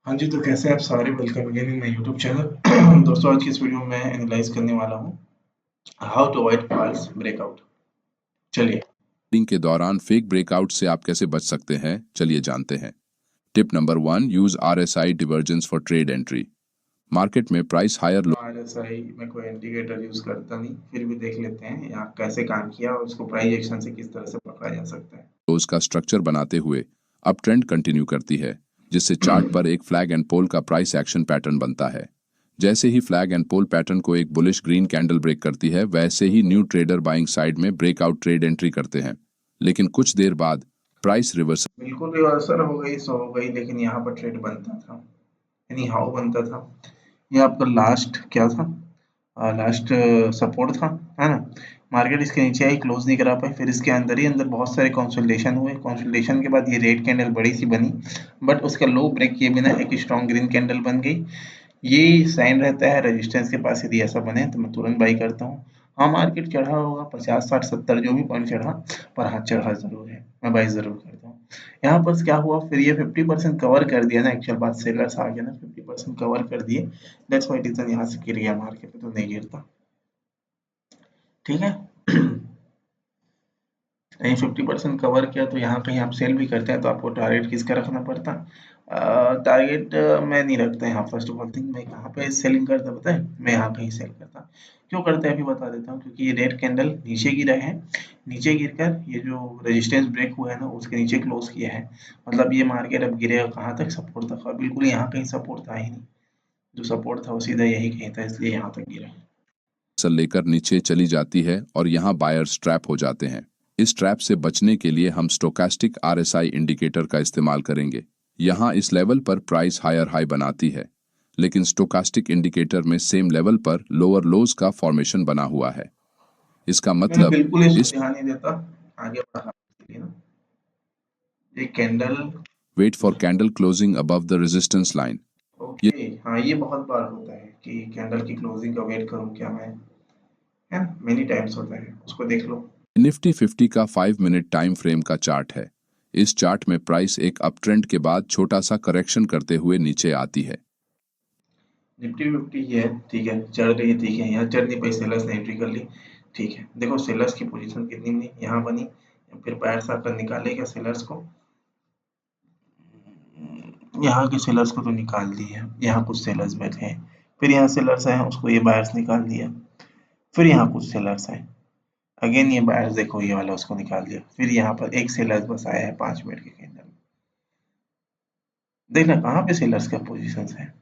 हाँ जी, तो कैसे हैं आप सारे? Welcome again in my YouTube channel. दोस्तों, आज की इस वीडियो में मैं एनालाइज़ करने वाला हूँ how to avoid false breakout. चलिए। ट्रेडिंग के दौरान फेक ब्रेकआउट से आप कैसे बच सकते हैं, चलिए जानते हैं। Tip number 1, use RSI divergence for trade entry. Market में प्राइस हायर आरएसआई में कोई इंडिकेटर यूज़ करता नहीं, फिर भी देख लेते हैं यहाँ कैसे काम किया और उसको प्राइस एक्शन से किस तरह से पकड़ा जा सकता है। लोज का स्ट्रक्चर बनाते हुए अप ट्रेंड कंटिन्यू करती है, जिससे चार्ट पर एक फ्लैग एंड पोल का प्राइस एक्शन पैटर्न बनता है। जैसे ही फ्लैग एंड पोल पैटर्न को एक बुलिश ग्रीन कैंडल ब्रेक करती है, वैसे ही न्यू ट्रेडर बाइंग साइड में ब्रेकआउट ट्रेड एंट्री करते हैं। लेकिन कुछ देर बाद प्राइस रिवर्स बिल्कुल रिवर्सल हो गई, सो हो गई, लेकिन यहाँ पर ट्रेड बनता था, यानी हाउ बनता था। ये आपका लास्ट क्या था? लास्ट सपोर्ट था, है ना? मार्केट इसके नीचे आई, क्लोज नहीं करा पाई, फिर इसके अंदर ही अंदर बहुत सारे कंसोलिडेशन हुए। कंसोलिडेशन के बाद ये रेड कैंडल बड़ी सी बनी, बट उसका लो ब्रेक किए बिना एक स्ट्रॉन्ग ग्रीन कैंडल बन गई। ये साइन रहता है रेजिस्टेंस के पास, यदि ऐसा बने तो मैं तुरंत बाई करता हूँ। हाँ, मार्केट चढ़ा होगा 50 60 70 जो भी पॉइंट चढ़ा, पर हाँ चढ़ा जरूर है, मैं बाई जरूर करता हूँ। यहाँ पर क्या हुआ, फिर ये 50% कवर कर दिया ना, एक्चुअल बात सेलर्स आ गए ना, 50% कवर कर दिए। दैट्स व्हाई रीजन यहाँ से गिर गया मार्केट, तो नहीं गिरता। ठीक है। कहीं 50% कवर किया तो यहाँ कहीं आप सेल भी करते हैं, तो आपको टारगेट किसका रखना पड़ता? टारगेट मैं नहीं रखता यहाँ। फर्स्ट ऑफ ऑल थिंग, मैं कहाँ पे सेलिंग करता पता है? मैं यहाँ कहीं सेल करता। क्यों करते हैं अभी बता देता हूँ। क्योंकि ये रेड कैंडल नीचे गिरा है, नीचे गिरकर ये जो रेजिस्टेंस ब्रेक हुआ है ना, उसके नीचे क्लोज किया है। मतलब ये मार्केट अब गिरेगा कहाँ तक? सपोर्ट तक, और बिल्कुल यहाँ कहीं सपोर्ट था ही नहीं। जो सपोर्ट था वो सीधा यही कहीं था, इसलिए यहाँ तक गिरा। लेकर नीचे चली जाती है और यहाँ बायर्स ट्रैप हो जाते हैं। इस ट्रैप से बचने के लिए हम स्टोकास्टिक आरएसआई इंडिकेटर का इस्तेमाल करेंगे। यहाँ इस लेवल पर प्राइस हायर हाई बनाती है, लेकिन स्टोकास्टिक इंडिकेटर में सेम लेवल पर लोअर लोज का फॉर्मेशन बना हुआ है। इसका मैंने मतलब बिल्कुल इसको इस ध्यान नहीं देता, आगे बढ़ा के लिए ना। ये candle. Wait for candle closing above the resistance line. ये ओके, हाँ, ये बहुत बार होता है कि कैंडल की क्लोजिंग का वेट करूं क्या मैं, है ना? मेनी टाइम्स होता है, उसको देख लो। निफ्टी 50 का 5 मिनट टाइम फ्रेम का चार्ट है। इस चार्ट में प्राइस एक अप ट्रेंड के बाद छोटा सा करेक्शन करते हुए नीचे आती है। निफ्टी 50 ही है, ठीक है, चढ़ रही है, ठीक है, यहाँ चढ़ नहीं पाई, सेलर्स ने एंट्री कर ली। ठीक है, देखो सेलर्स की पोजीशन कितनी बनी, यहाँ बनी, फिर बायर्स आकर निकालेगा सेलर्स को। यहाँ के सेलर्स को तो निकाल दिया, यहाँ कुछ सेलर्स बैठे हैं, फिर यहाँ सेलर्स आए, उसको ये बायर्स निकाल दिया, फिर यहाँ कुछ सेलर्स आए, अगेन ये बायर्स देखो ये वाला उसको निकाल दिया, फिर यहाँ पर एक सेलर्स बस आया है 5 मिनट के कैंडल में। देखना कहाँ पे सेलर्स का पोजीशन है।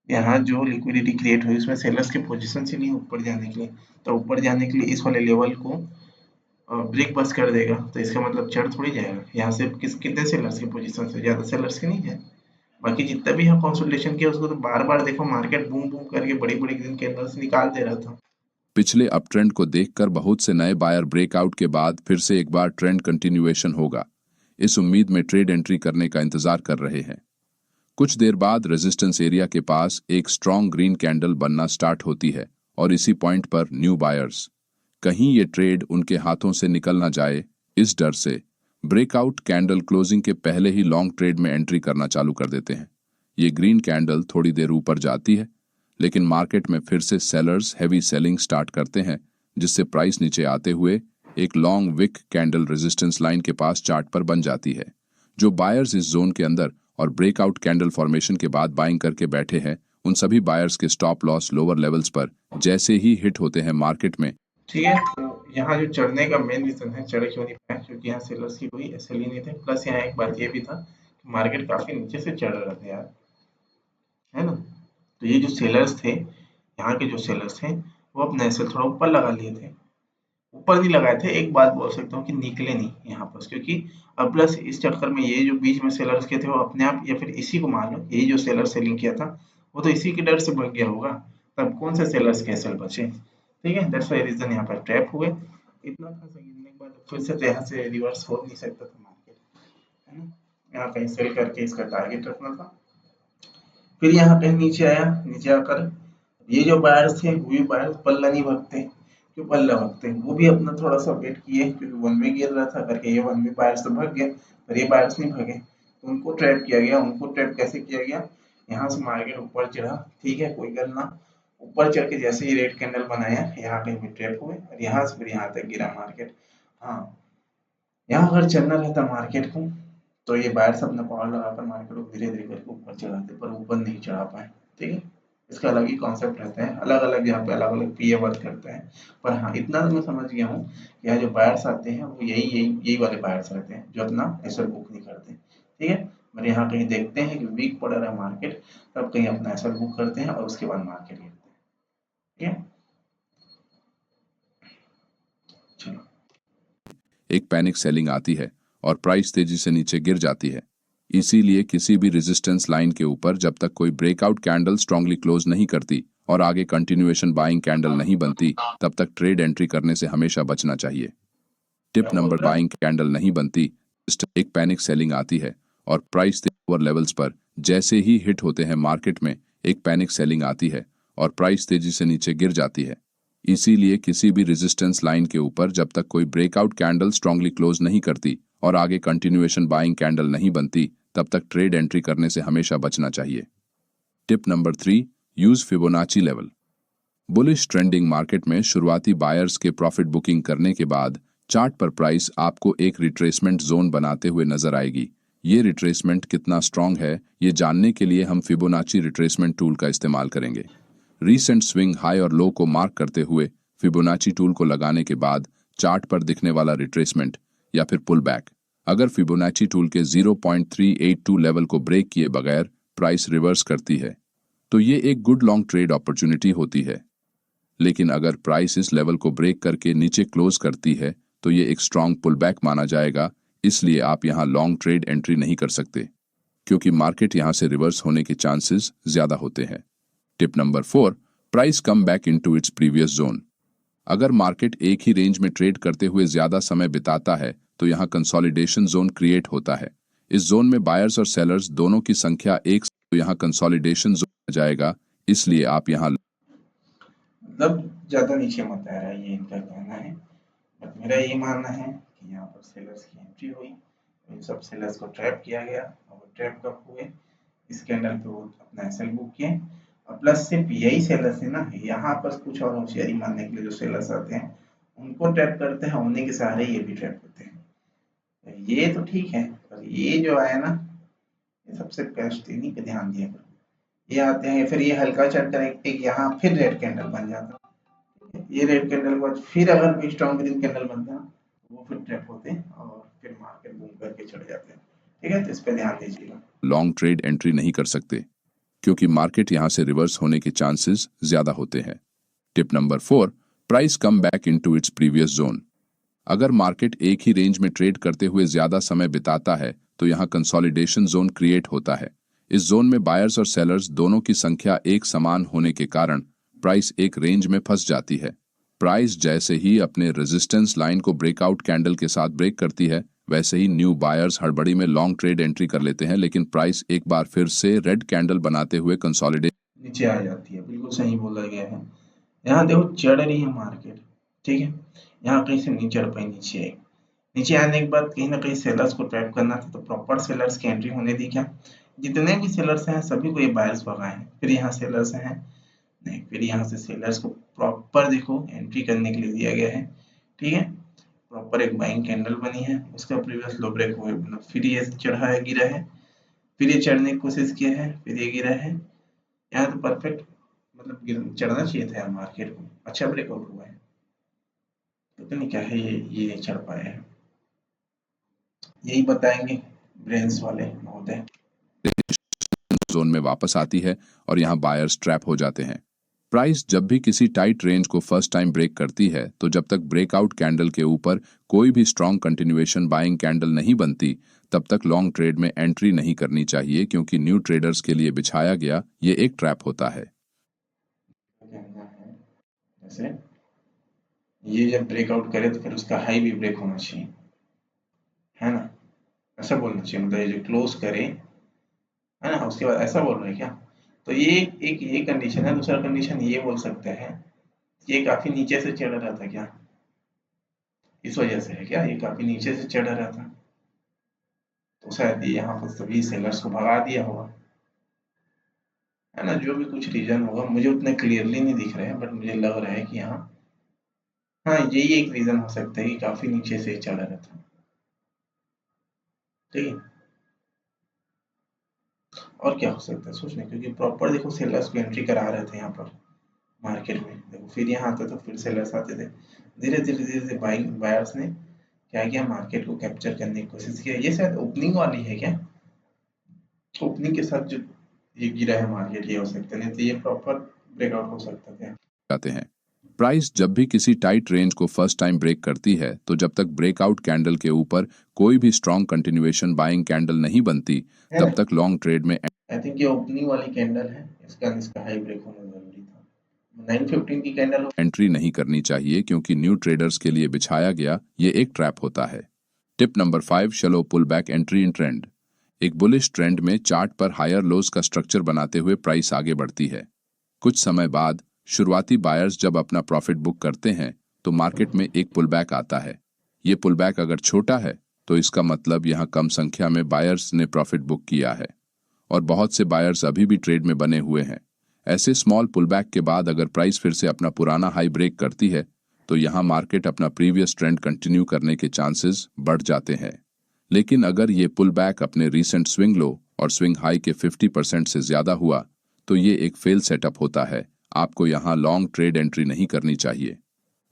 यहाँ जो लिक्विडिटी क्रिएट हुई उसमें सेलर्स के पोजीशन से नहीं ऊपर जाने के लिए, तो ऊपर जाने के लिए इस वाले लेवल को ब्रेक बस कर देगा, तो इसका मतलब चढ़ थोड़ी जाएगा। यहाँ से कितने सेलर्स की पोजीशन से, ज्यादा सेलर्स की नहीं है। बाकी जितना भी यहाँ कंसोलिडेशन किया उसको तो बार बार देखो, मार्केट बूम बूम करके बड़ी बड़ी ग्रीन कैंडल्स निकाल दे रहा था। पिछले अप ट्रेंड को देखकर बहुत से नए बायर ब्रेकआउट के बाद फिर से एक बार ट्रेंड कंटिन्यूएशन होगा, इस उम्मीद में ट्रेड एंट्री करने का इंतजार कर रहे हैं। कुछ देर बाद रेजिस्टेंस एरिया के पास एक स्ट्रॉन्ग ग्रीन कैंडल बनना स्टार्ट होती है और इसी पॉइंट पर न्यू बायर्स, कहीं ये ट्रेड उनके हाथों से निकल ना जाए, इस डर से ब्रेकआउट कैंडल क्लोजिंग के पहले ही लॉन्ग ट्रेड में एंट्री करना चालू कर देते हैं। ये ग्रीन कैंडल थोड़ी देर ऊपर जाती है, लेकिन मार्केट में फिर से सेलर्स हैवी सेलिंग स्टार्ट करते हैं, जिससे प्राइस नीचे आते हुए एक long wick candle resistance line के पास चार्ट पर बन जाती है। जो बायर्स इस जोन के अंदर और ब्रेकआउट कैंडल फॉर्मेशन के बाद बाइंग करके बैठे हैं, उन सभी बायर्स के स्टॉप लॉस लोअर लेवल्स पर जैसे ही हिट होते हैं मार्केट में। ठीक है, तो यहाँ जो चढ़ने का मेन रीजन है, चढ़ क्यों नहीं पाया, क्योंकि यहाँ सेलर्स की कोई एसएल ही नहीं थे, प्लस यहाँ एक बात ये भी था कि मार्केट काफी नीचे से चढ़ रहा था यार, है ना? तो ये जो सेलर्स थे, यहाँ के जो सेलर्स थे, वो अपना एसएल थोड़ा ऊपर लगा लिए थे। ऊपर नहीं लगाए थे, एक बात बोल सकता हूँ कि निकले नहीं यहाँ पर, क्योंकि अब प्लस इस चक्कर में ये जो बीच में सेलर्स के थे वो अपने आप, या फिर इसी को मान लो, यही जो सेलर सेलिंग किया था वो तो इसी के डर से भाग गया होगा। तब कौन से सेलर्स के एसएल बचे? ठीक है, दैट्स व्हाई रीजन यहाँ पर ट्रैप हुए। इतना खासा गिरने के बाद फिर से तो यहाँ से रिवर्स हो नहीं सकता था मार्केट, है ना? यहाँ कहीं सेल करके इसका टारगेट रखना था। फिर यहाँ कहीं नीचे आया, नीचे आकर ये जो बायर्स थे वो भी बायर्स पल्ला नहीं भगते। क्यों पल्ला भगते? वो भी अपना थोड़ा सा वेट किए, क्योंकि वन में गिर रहा था करके ये वन में बायर्स तो भग गए, पर ये बायर्स नहीं भगे। तो उनको ट्रैप किया गया। उनको ट्रैप कैसे किया गया? यहाँ से मार्केट ऊपर चढ़ा, ठीक है, कोई गल ना, ऊपर चढ़ के जैसे ही रेड कैंडल बनाया, यहाँ कहीं भी ट्रैप हुए और यहाँ से फिर यहाँ तक गिरा मार्केट। हाँ, यहाँ अगर चलना रहता मार्केट को, तो ये बायर्स अपना पावर लगाकर मार्केट को धीरे धीरे करके ऊपर चढ़ाते, पर ऊपर नहीं चढ़ा पाए। ठीक है, इसका अलग ही कॉन्सेप्ट रहता है, अलग अलग यहाँ पे अलग अलग पीए वर्क करते हैं। पर हाँ, इतना तो मैं समझ गया हूँ, यहाँ जो बायर्स आते हैं वो यही यही यही वाले बायर्स रहते हैं जो अपना एसएल बुक नहीं करते। ठीक है, पर यहाँ कहीं देखते हैं कि वीक पड़ रहा है मार्केट, तब कहीं अपना एसएल बुक करते हैं और उसके बाद मार्केट गिरते हैं। ठीक है, चलो। एक पैनिक सेलिंग आती है और प्राइस तेजी से नीचे गिर जाती है। इसीलिए किसी भी रेजिस्टेंस लाइन के ऊपर जब तक कोई ब्रेकआउट कैंडल स्ट्रांगली क्लोज नहीं करती और आगे कंटिन्यूएशन बाइंग कैंडल नहीं बनती, तब तक ट्रेड एंट्री करने से हमेशा बचना चाहिए। क्या टिप बोल नंबर, रहा है? बाइंग कैंडल नहीं बनती, एक पैनिक सेलिंग आती है और प्राइस ओवर लेवल्स पर जैसे ही हिट होते हैं मार्केट में, एक पैनिक सेलिंग आती है और प्राइस तेजी से नीचे गिर जाती है। इसीलिए किसी भी रेजिस्टेंस लाइन के ऊपर जब तक कोई ब्रेकआउट कैंडल स्ट्रांगली क्लोज नहीं करती और आगे कंटिन्यूएशन बाइंग कैंडल नहीं बनती, तब तक ट्रेड एंट्री करने से हमेशा बचना चाहिए। Tip number 3, use Fibonacci level. Bullish trending market में शुरुआती बायर्स के प्रॉफिट बुकिंग करने के बाद चार्ट पर प्राइस आपको एक रिट्रेसमेंट जोन बनाते हुए नजर आएगी। ये रिट्रेसमेंट कितना स्ट्रांग है, ये जानने के लिए हम फिबोनाची रिट्रेसमेंट टूल का इस्तेमाल करेंगे। रीसेंट स्विंग हाई और लो को मार्क करते हुए फिबोनाची टूल को लगाने के बाद चार्ट पर दिखने वाला रिट्रेसमेंट या फिर पुल बैक, अगर फिबोनाची टूल के 0.382 लेवल को ब्रेक किए बगैर प्राइस रिवर्स करती है, तो ये एक गुड लॉन्ग ट्रेड अपॉर्चुनिटी होती है। लेकिन अगर प्राइस इस लेवल को ब्रेक करके नीचे क्लोज करती है, तो ये एक स्ट्रांग पुल बैक माना जाएगा। इसलिए आप यहां लॉन्ग ट्रेड एंट्री नहीं कर सकते, क्योंकि मार्केट यहां से रिवर्स होने के चांसेस ज्यादा होते हैं। Tip number 4, price come back into its previous zone. अगर मार्केट एक ही रेंज में ट्रेड करते हुए ज्यादा समय बिताता है, तो यहाँ कंसोलिडेशन जोन क्रिएट होता है। इस जोन में बायर्स और सेलर्स दोनों की संख्या एक, तो यहाँ कंसोलिडेशन जोन आ जाएगा। इसलिए आप यहाँ मतलब ज्यादा नीचे मत आ रहा है, ये इनका कहना है। बट मेरा ये मानना है कि यहाँ पर सेलर्स की एंट्री हुई, इन सब सेलर्स को ट्रैप किया गया, और वो ट्रैप कब हुए? इस कैंडल पे वो अपना एसएल बुक किए। और प्लस सिर्फ यही सेलर्स है ना, यहाँ पर कुछ और होशियारी मारने के लिए जो सेलर्स आते हैं, उनको ट्रैप करते हैं, उन्हीं के सहारे ये भी ट्रैप होते हैं। तो ये तो ठीक है, पर ये जो आया ना, ये सबसे बेस्ट, इन्हीं पे ध्यान दिया करो। ये आते हैं, फिर ये हल्का चढ़ कर एक यहाँ फिर रेड कैंडल बन जाता है। ये रेड कैंडल के बाद फिर अगर कोई स्ट्रॉन्ग ग्रीन कैंडल बनता है, वो फिर ट्रैप होते हैं और फिर मार्केट बूम करके चढ़ जाते हैं। ठीक है, तो इस पे ध्यान दीजिएगा। लॉन्ग ट्रेड एंट्री नहीं कर सकते, क्योंकि मार्केट यहां से रिवर्स होने के चांसेस ज्यादा होते हैं। Tip number 4, price come back into its previous zone. अगर मार्केट एक ही रेंज में ट्रेड करते हुए ज्यादा समय बिताता है, तो यहाँ कंसोलिडेशन जोन क्रिएट होता है। इस जोन में बायर्स और सेलर्स दोनों की संख्या एक समान होने के कारण प्राइस एक रेंज में फंस जाती है। प्राइस जैसे ही अपने रेजिस्टेंस लाइन को ब्रेकआउट कैंडल के साथ ब्रेक करती है, वैसे ही न्यू बायर्स हड़बड़ी में लॉन्ग ट्रेड एंट्री कर लेते हैं, लेकिन प्राइस एक बार फिर से रेड कैंडल बनाते हुए कंसोलिडेट नीचे आ जाती है, बिल्कुल सही बोला गया है। यहाँ देखो चढ़ रही है मार्केट, ठीक है, यहाँ कहीं से नहीं चढ़ पाई, नीचे आई। नीचे आने के बाद कहीं ना कहीं सेलर्स को ट्रैप करना था, तो प्रॉपर सेलर्स की एंट्री होने दी क्या? जितने भी सेलर्स हैं सभी को ये बायर्स भगाए हैं। फिर यहाँ सेलर्स हैं, नहीं, फिर यहाँ से सेलर्स को प्रॉपर देखो एंट्री करने के लिए दिया गया है। ठीक है, प्रॉपर एक बाइंग कैंडल बनी है, उसका प्रीवियस लो ब्रेक हुए, मतलब फिर ये चढ़ा है, गिरा है, फिर ये चढ़ने की कोशिश किया है, फिर ये गिरा है। यहाँ तो परफेक्ट, मतलब चढ़ना चाहिए था यार मार्केट को, अच्छा ब्रेकआउट हुआ है। पता नहीं क्या है, ये नहीं चढ़ पाया है। यही बताएंगे ब्रेन्स वाले महोदय। जोन में वापस आती है और यहां बायर्स ट्रैप हो जाते हैं। प्राइस जब भी किसी टाइट रेंज को फर्स्ट टाइम ब्रेक करती है, तो जब तक ब्रेकआउट कैंडल के ऊपर कोई भी स्ट्रॉन्ग कंटिन्यूएशन बाइंग कैंडल नहीं बनती, तब तक लॉन्ग ट्रेड में एंट्री नहीं करनी चाहिए, क्योंकि न्यू ट्रेडर्स के लिए बिछाया गया ये एक ट्रैप होता है। कहना है जैसे ये जब ब्रेकआउट करे तो फिर उसका हाई भी ब्रेक होना चाहिए, है ना? ऐसा बोलना चाहिए, मतलब ये जो क्लोज करे, है ना, उसके बाद ऐसा बोल रहे हैं क्या? तो ये एक ये कंडीशन है। दूसरा कंडीशन ये बोल सकते हैं, ये काफी नीचे से चढ़ रहा था क्या? इस वजह से है क्या ये काफी नीचे से चढ़ रहा था? तो शायद ये यहाँ पर सभी सेलर्स को भगा दिया होगा, है ना। जो भी कुछ रीजन होगा, मुझे उतने क्लियरली नहीं दिख रहे हैं, बट मुझे लग रहा है कि यहाँ हाँ, यही एक रीजन हो सकता है कि काफी नीचे से चढ़ रहा था। ठीक है, और क्या हो सकता है सोचने, क्योंकि प्रॉपर देखो सेलर्स को एंट्री करा रहे थे यहाँ पर मार्केट में। देखो फिर यहाँ आते तो फिर सेलर्स आते थे, धीरे धीरे बाइंग बायर्स ने क्या किया, मार्केट को कैप्चर करने की कोशिश किया। ये शायद ओपनिंग वाली है क्या, ओपनिंग के साथ जो ये गिरा है मार्केट, ये हो सकता है, नहीं तो ये प्रॉपर ब्रेकआउट हो सकता था। जाते हैं। प्राइस जब भी किसी टाइट रेंज को फर्स्ट टाइम ब्रेक करती है तो जब तक ब्रेकआउट कैंडल के ऊपर कोई भी स्ट्रॉन्ग कंटिन्यूएशन बाइंग कैंडल नहीं बनती है तब ना, तक लॉन्ग ट्रेड में आई थिंक ये ओपनिंग वाली कैंडल है, इसका हाई ब्रेक होना जरूरी था। 915 की कैंडल हो। एंट्री नहीं करनी चाहिए क्योंकि न्यू ट्रेडर्स के लिए बिछाया गया ये एक ट्रैप होता है। Tip number 5, shallow pull back entry in trend. एक बुलिश ट्रेंड में चार्ट पर हायर लोज का स्ट्रक्चर बनाते हुए प्राइस आगे बढ़ती है। कुछ समय बाद शुरुआती बायर्स जब अपना प्रॉफिट बुक करते हैं तो मार्केट में एक पुलबैक आता है। ये पुलबैक अगर छोटा है तो इसका मतलब यहाँ कम संख्या में बायर्स ने प्रॉफिट बुक किया है और बहुत से बायर्स अभी भी ट्रेड में बने हुए हैं। ऐसे स्मॉल पुलबैक के बाद अगर प्राइस फिर से अपना पुराना हाई ब्रेक करती है तो यहाँ मार्केट अपना प्रीवियस ट्रेंड कंटिन्यू करने के चांसेस बढ़ जाते हैं। लेकिन अगर ये पुलबैक अपने रीसेंट स्विंग लो और स्विंग हाई के 50% से ज्यादा हुआ तो ये एक फेल सेटअप होता है। आपको यहाँ लॉन्ग ट्रेड एंट्री नहीं करनी चाहिए।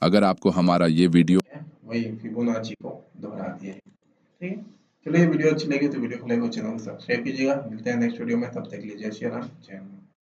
अगर आपको हमारा ये वीडियो वही फिबोनाची को दोहरा दिया है। ठीक है, चलिए वीडियो अच्छी लगी तो वीडियो को लाइक और चैनल को सब्सक्राइब कीजिएगा। मिलते हैं नेक्स्ट वीडियो में, तब तक के लिए जय श्री राम, जय हिंद।